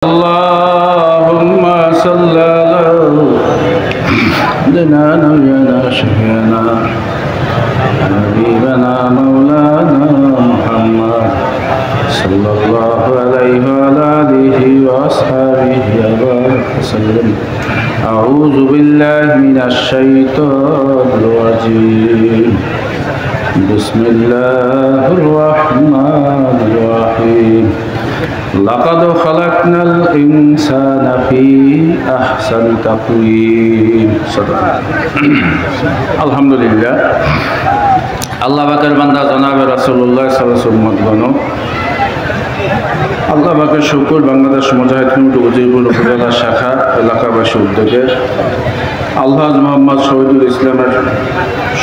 اللهم صل على نبينا شفيعنا حبيبنا مولانا محمد صلى الله عليه وعلى آله وأصحابه وسلم. أعوذ بالله من الشيطان الرجيم. بسم الله الرحمن الرحيم. لقد خلقنا الإنسان في أحسن تقويم. আলহামদুলিল্লাহ, আল্লাহ পাকের বান্দা জনাবে রাসূলুল্লাহ সাল্লাল্লাহু আলাইহি ওয়াসাল্লাম, আল্লাহ পাকের শুকর বাংলাদেশ মুজাহিদ কমিটি উজিরপুর উপজেলা শাখা এলাকাবাসী উদ্যোগে আলহাজ মোহাম্মদ শহীদুল ইসলামের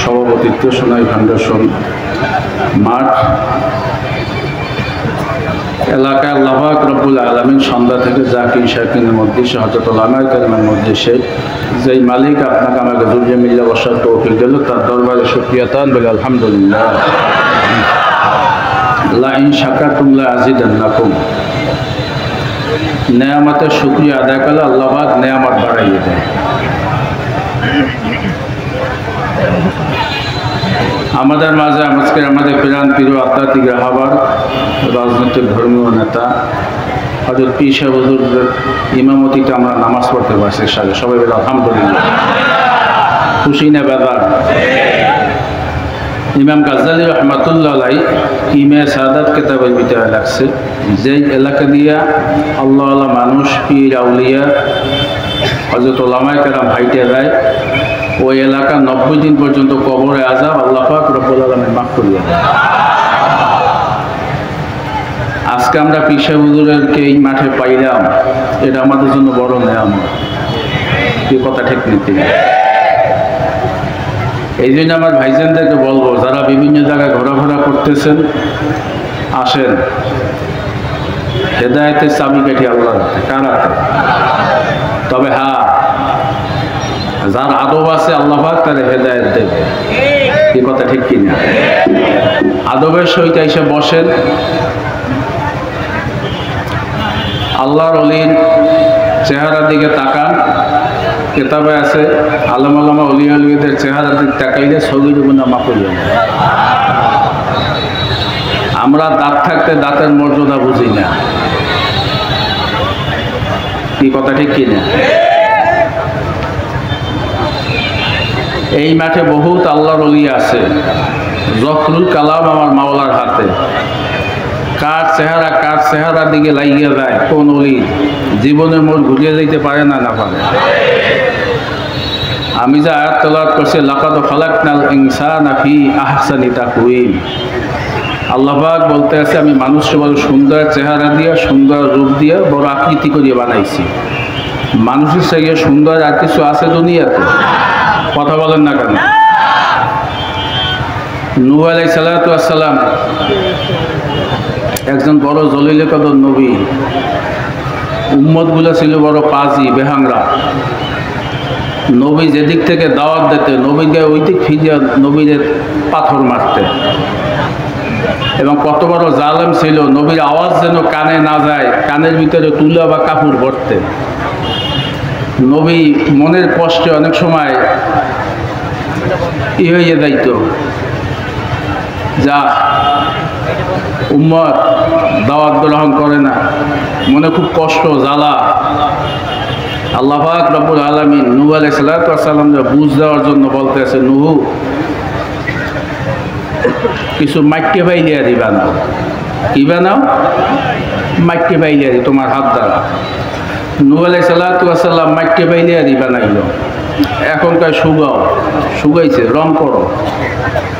সভাপতিত্বে সোনাই ফাউন্ডেশন মাঠ এলাকায় আল্লাহ পাক রব্বুল আলামিন সন্ধ্যা থেকে জাকির শাকিনের মধ্যে হযরত উলামায়ে কেরামের মধ্যে যেই মালিক আপনাকে আমাকে দুনিয়া মিল্লা বসার তৌফিক দিল, তার দরবারে শুকরিয়া তান বলে আলহামদুলিল্লাহ। লা ইন শাকারতুম লা আযীদান্নাকুম। নেয়ামতের শুকরিয়া আদায় করলে আল্লাহ পাক নেয়ামত বাড়াইয়ে দেয়। আমাদের মাঝে আজকে আমাদের প্রাণ প্রিয় আধ্যাত্মিক রাহবার রাজনৈতিক ধর্মীয় নেতা হযরত পীর সাহেব হুজুরের ইমামতিতে আমরা নামাজ পড়তে পারছি। সবাই বলে আলহামদুলিল্লাহ। খুশি না বেদার? ইমাম গাজ্জালী রহমাতুল্লাহ আলাইহি ইমে সাদাত কিতাবের ভিতরে লাগছে, যেই এলাকা দিয়া আল্লাহ আল্লাহ মানুষ পীর আউলিয়া হযরত উলামায়ে কেরাম হাইটে যায়, ওই এলাকা 90 দিন পর্যন্ত কবরে আযাব আল্লাহ পাক রব্বুল আলামিন মাফ করিয়ে দেন। আজকে আমরা পীর সাহেব হুজুরকে এই মাঠে পাইলাম, এটা আমাদের জন্য বড় নেয়ামত। এই কথা ঠিক নিতে, এই জন্য আমার ভাইজানদেরকে বলবো, যারা বিভিন্ন জায়গায় ঘোরাফেরা করতেছেন, আসেন। হেদায়েতের চাবিকাঠি আল্লাহর হাতে, কার হাতে? তবে হ্যাঁ, যার আদব আছে আল্লাহ পাক তার হেদায়েত দেবে। এই কথা ঠিক কিনা? আদবের সহিত এসে বসেন। আল্লাহর ওলির চেহারার দিকে তাকান। কিতাবে আছে আলেম ওলামা ওলিয়া ওলিদের চেহারার দিকে তাকাইলে সগীর গুনাহ মাফ হয়ে যাবে। আমরা দাঁত থাকতে দাঁতের মর্যাদা বুঝি না। এই কথা ঠিক কিনা? এই মাঠে বহুত আল্লাহর ওলি আছে। জখরুল কালাম আমার মাওলার হাতে। কার চেহারার দিকে লাগিয়ে যায়, কোন ওলি জীবনের মোড় ঘুরিয়ে যাইতে পারে না পারে। আমি যে আয়াত তেলাওয়াত করছি, লাকাদ খালাকনাল ইনসানা ফি আহসানি তাকওয়িম। আল্লাহ পাক বলতে আছে, আমি মানুষকে বড় সুন্দর চেহারা দিয়ে, সুন্দর রূপ দিয়ে, বড় আকৃতি করিয়ে বানাইছি। মানুষের থেকে সুন্দর আর কিছু আছে দুনিয়াতে? কথা বলেন না কেন? নূহ আলাইহিস সালাতু ওয়াস সালাম একজন বড় জলিল কদর নবী। উম্মতগুলো ছিল বড় পাজি বেহাংরা। নবী যেদিক থেকে দাওয়াত দিতে, নবীকে ওই দিক ফিরিয়ে নবীদের পাথর মারতে। এবং কত বড় জালেম ছিল, নবীর আওয়াজ যেন কানে না যায়, কানের ভিতরে তুলা বা কাপড় ভরতে। নবী মনের কষ্টে অনেক সময় হয়ে যাইত, যা উম্মত দাওয়াত গ্রহণ করে না, মনে খুব কষ্ট জ্বালা। আল্লাহ পাক রব্বুল আলামিন নূহ আলাইহিস সালাতু ওয়াস সালামকে বুঝ দেওয়ার জন্য বলতে আছে, নূহ কিছু মাইকে বাইলিয়া দিবা না। কি বানাও? মাইকে বাইলিয়া দি তোমার হাত দ্বারা। নূহ আলাইহিস সালাতু ওয়াস সালাম মাইকে বাইলিয়া দি বানাইল। এখনকার শুকাইছে, রং করো,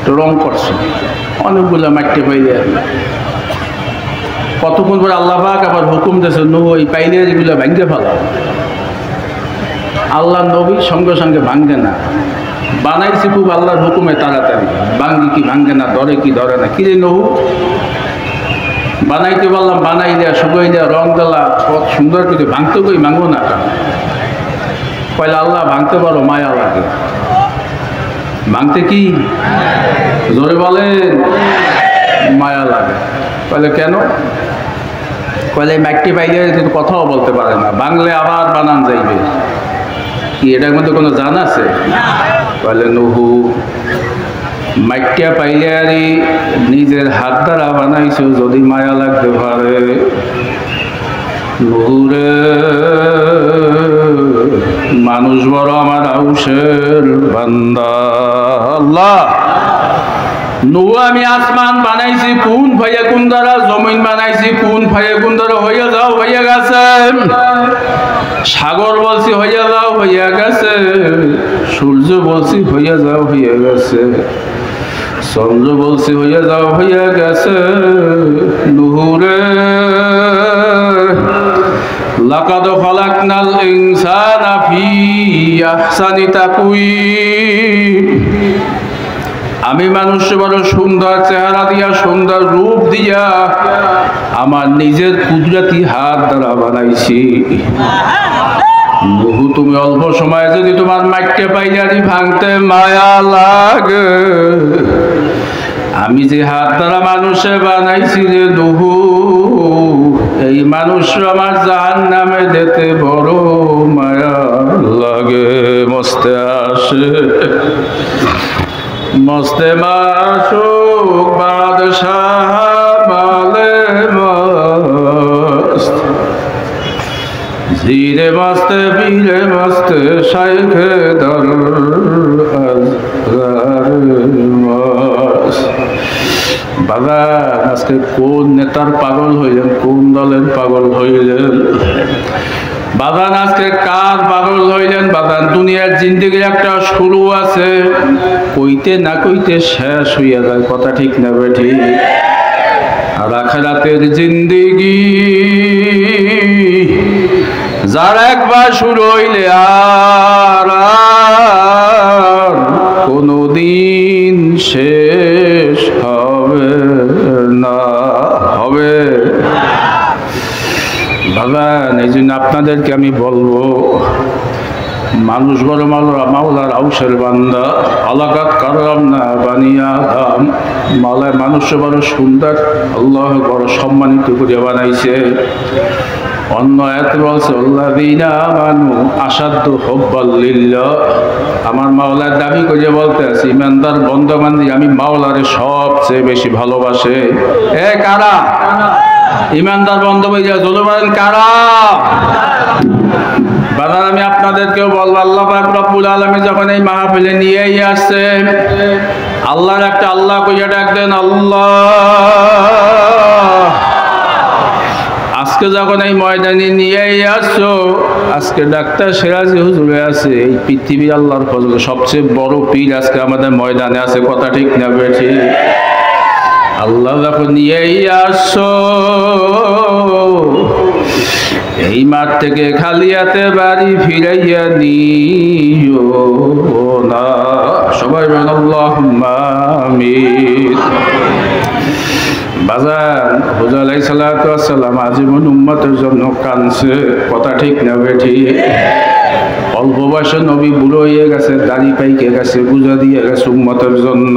তো রং করছে অনেকগুলো মাইকে বাইলিয়া দি। কতক্ষণ পরে আল্লাহ পাক আবার হুকুম দিয়েছে, নূহ এই পাইলিয়ারিগুলো ভাঙতে ফেলাও। আল্লাহ নবী সঙ্গে সঙ্গে ভাঙবে না, বানাইছি খুব আল্লাহর হুকুমে তাড়াতাড়ি। ভাঙ্গি কি ভাঙ্গে না, ধরে কি ধরে না। কিরে নূহ, বানাইতে বললাম, বানাই দেয়া, শুকাই দেয়া, রং দেলা, সুন্দর করে ভাঙতে কই ভাঙবো না কেন? পয়লা আল্লাহ ভাঙতে পারো, মায়া লাগে। ভাঙতে কি জোরে বলেন? মায়া লাগে। বলে কেন? কলে মাইকটি পাইলে কিন্তু কথাও বলতে পারে না, বাংলা আবার বানান যাইবে। কি এটার মধ্যে কোনো জান আছে? কলে নুহু মাইকটা পাইলে আর নিজের হাত দ্বারা বানাইছো, যদি মায়া লাগতে পারে। নুহুরে মানুষ বড় আমার আউসের বান্দা। আল্লাহ নুহু আমি আসমান বানাইছি কোন ভাইয়া কোন দ্বারা, জমিন বানাইছি কোন ভাইয়া কোন দ্বারা, হইয়া যাও হইয়া গেছে। সাগর বলছি হইয়া যাও হইয়া গেছে, সূর্য বলছি হইয়া যাও হইয়া গেছে, চন্দ্র বলছি হইয়া যাও হইয়া গেছে। নুহুরে লাকাদ খালাকনাল ইনসানা ফি আহসানি তাকওয়িম, আমি মানুষ বড় সুন্দর চেহারা দিয়া সুন্দর রূপ দিয়া আমার নিজের কুদরতি হাত দ্বারা বানাইছি। বহু তুমি অল্প সময়ে যদি তোমার মাইকটা পাইলে ভাঙতে মায়া লাগে, আমি যে হাত দ্বারা মানুষে বানাইছি রে দুহু, এই মানুষ আমার জাহান্নামে যেতে বড় মায়া লাগে। মস্তে আসে মস্তে মাসুক বাদশাহ মালে মস্ত, ধীরে মস্তে পীরে মস্তে শাইখে দরবার মস্ত। বাবা আজকে কোন নেতার পাগল হইলেন, কোন দলের পাগল হইলেন? বাদান আজকে কার পাগল হইলেন? বাদান দুনিয়ার জিন্দেগির একটা শুরু আছে, কইতে না কইতে শেষ হইয়া যায়, কথা ঠিক না বেঠি? আর আখিরাতের জিন্দেগি যার একবার শুরু হইলে আর কোনদিন শেষ হবে না, হবে বাগান। এই জন্য আপনাদেরকে আমি বলবো, মানুষ বড় মাওলার আউসের বান্দা। আলাকাত কারাম না বানিয়া দাম, মাওলায় মানুষ বড় সুন্দর, আল্লাহ বড় সম্মানিত করে বানাইছে। অন্য এত বলছে আল্লাযীনা আমানু আশাদ্দু হুব্বাল লিল্লাহ, আমার মাওলার দাবি করে বলতে আছে ইমানদার বন্দাবান্দি আমি মাওলারে সবচেয়ে বেশি ভালোবাসে। এ কারা ইমানদার বন্দাবান্দি জোরে বলেন কারা? বাজার আমি আপনাদেরকেও বলবো, আল্লাহ পাক রব্বুল আলামিন যখন এই মাহফিলে নিয়েই আসছে, আল্লাহর একটা আল্লাহ কইয়া ডাক দেন আল্লাহ। আজকে যখন এই ময়দানে নিয়েই আসছো, আজকে ডাক্তার সিরাজি হুজুরে আছে, এই পৃথিবীর আল্লাহর ফজলে সবচেয়ে বড় পীর আজকে আমাদের ময়দানে আছে, কথা ঠিক না বেঠি? আল্লাহ যখন নিয়েই আসছো, এই মাঠ থেকে খালি হাতে বাড়ি ফিরাইয়া নিও না। সবাই বলেন আল্লাহুম্মা আমিন। বাজার হুজুর আলাইহিস সালাতু ওয়াস সালাম আজীবন উম্মতের জন্য কাঁদছে, কথা ঠিক না বেঠি? অল্প বয়সে নবী বুড়ো হয়ে গেছে, দাড়ি পাইকে গেছে, বুঝা দিয়ে গেছে উম্মতের জন্য।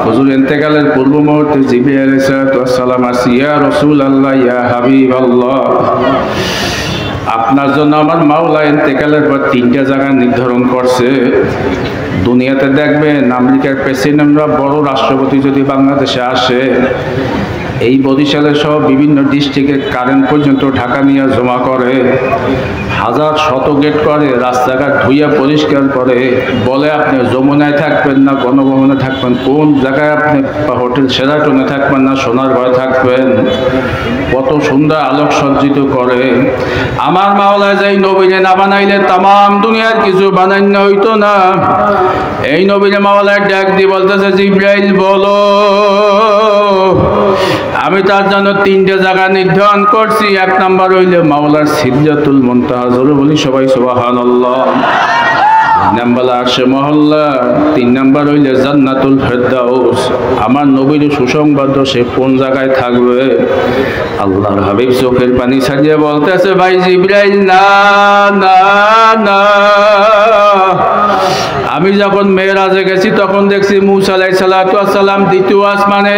হুজুর ইন্তেকালের পূর্ব মুহূর্তে জিবরিল আলাইহিস সালাতু ওয়াস সালাম আসি, ইয়া রাসূলুল্লাহ ইয়া হাবিবাল্লাহ, আপনার জন্য আমার মাওলা ইন্তেকালের পর 3টা জায়গা নির্ধারণ করছে। দুনিয়াতে দেখবেন আমেরিকার প্রেসিডেন্টরা, বড় রাষ্ট্রপতি যদি বাংলাদেশে আসে, এই বরিশালের সহ বিভিন্ন ডিস্ট্রিক্টে কারেন্ট পর্যন্ত ঢাকা নিয়ে জমা করে, হাজার শত গেট করে, রাস্তাঘাট ধুইয়া পরিষ্কার করে, বলে আপনি যমুনায় থাকবেন না গণভবনে থাকবেন, কোন জায়গায় আপনি হোটেল শেরাটনে থাকবেন না সোনারগাঁয়ে থাকবেন, কত সুন্দর আলোক সজ্জিত করে। আমার মাওলা যাই নবীরে না বানাইলে তাম দুনিয়ার কিছু বানাইন্য হইতো না। এই নবীরে মাওলায় ডাক দিয়ে বলতেছে, জিবরাইল বলো, আমি তার জন্য 3টে জায়গা নির্ধারণ করছি। 1 নাম্বার হইলে মাওলার সিদরাতুল মুনতাহা, জোরে বলি সবাই সুবহানাল্লাহ। 2 নাম্বার আরশে মহল্লা, 3 নাম্বার হইলে জান্নাতুল ফেরদাউস। আমার নবীর সুসংবাদ, সে কোন জায়গায় থাকবে? আল্লাহর হাবিব চোখের পানি ছাড়িয়ে বলতেছে, ভাই জিবরাইল না না না, আমি যখন মেরাজে গেছি তখন দেখছি মূসা আলাইহিস সালাতু ওয়াস সালাম দ্বিতীয় আসমানে,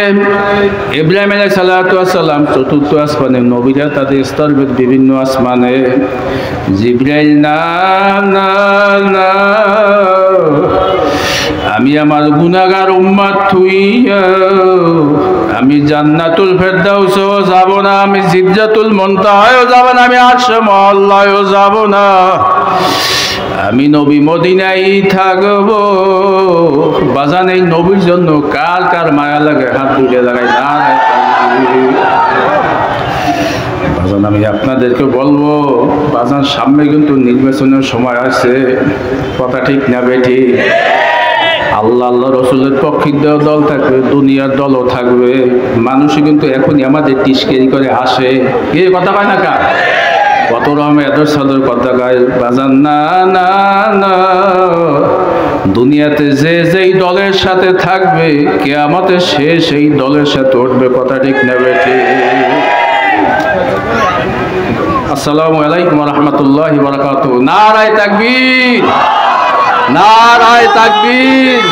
ইব্রাহিম আলাইহিস সালাতু ওয়াস সালাম চতুর্থ আসমানে, নবীরা তাদের স্তরভেদ বিভিন্ন আসমানে। জিবরাইল না না না, আমি আমার গুনাহগার উম্মত থুইয়া আমি জান্নাতুল ফেরদাউসও যাব না, আমি সিদরাতুল মুনতাহাও যাব না, আমি আরশে মুআল্লাও যাব না, আমি নবী মদিনায় থাকব। বাজান এই নবীর জন্য কার কার মায়া লাগে হাত তুলে লাগাই না। বাজান আমি আপনাদেরকে বলবো, বাজান সামনে কিন্তু নির্বাচনের সময় আছে, কথা ঠিক না বেঠি? আল্লাহ আল্লাহ রসুলের পক্ষের দল থাকবে, দুনিয়ার দলও থাকবে। মানুষই কিন্তু এখনই আমাদের টিস্কেরি করে হাসে, কে কথা পায় না কা কত রকম এদর সদর কথা গায়। বাজান না না না, দুনিয়াতে যে যেই দলের সাথে থাকবে কিয়ামতে সে সেই দলের সাথে উঠবে, কথা ঠিক না বেঠি? আসসালামু আলাইকুম ওয়া রাহমাতুল্লাহি ওয়া বারাকাতুহু। নারায়ে তাকবীর, নারায়ে তাকবীর।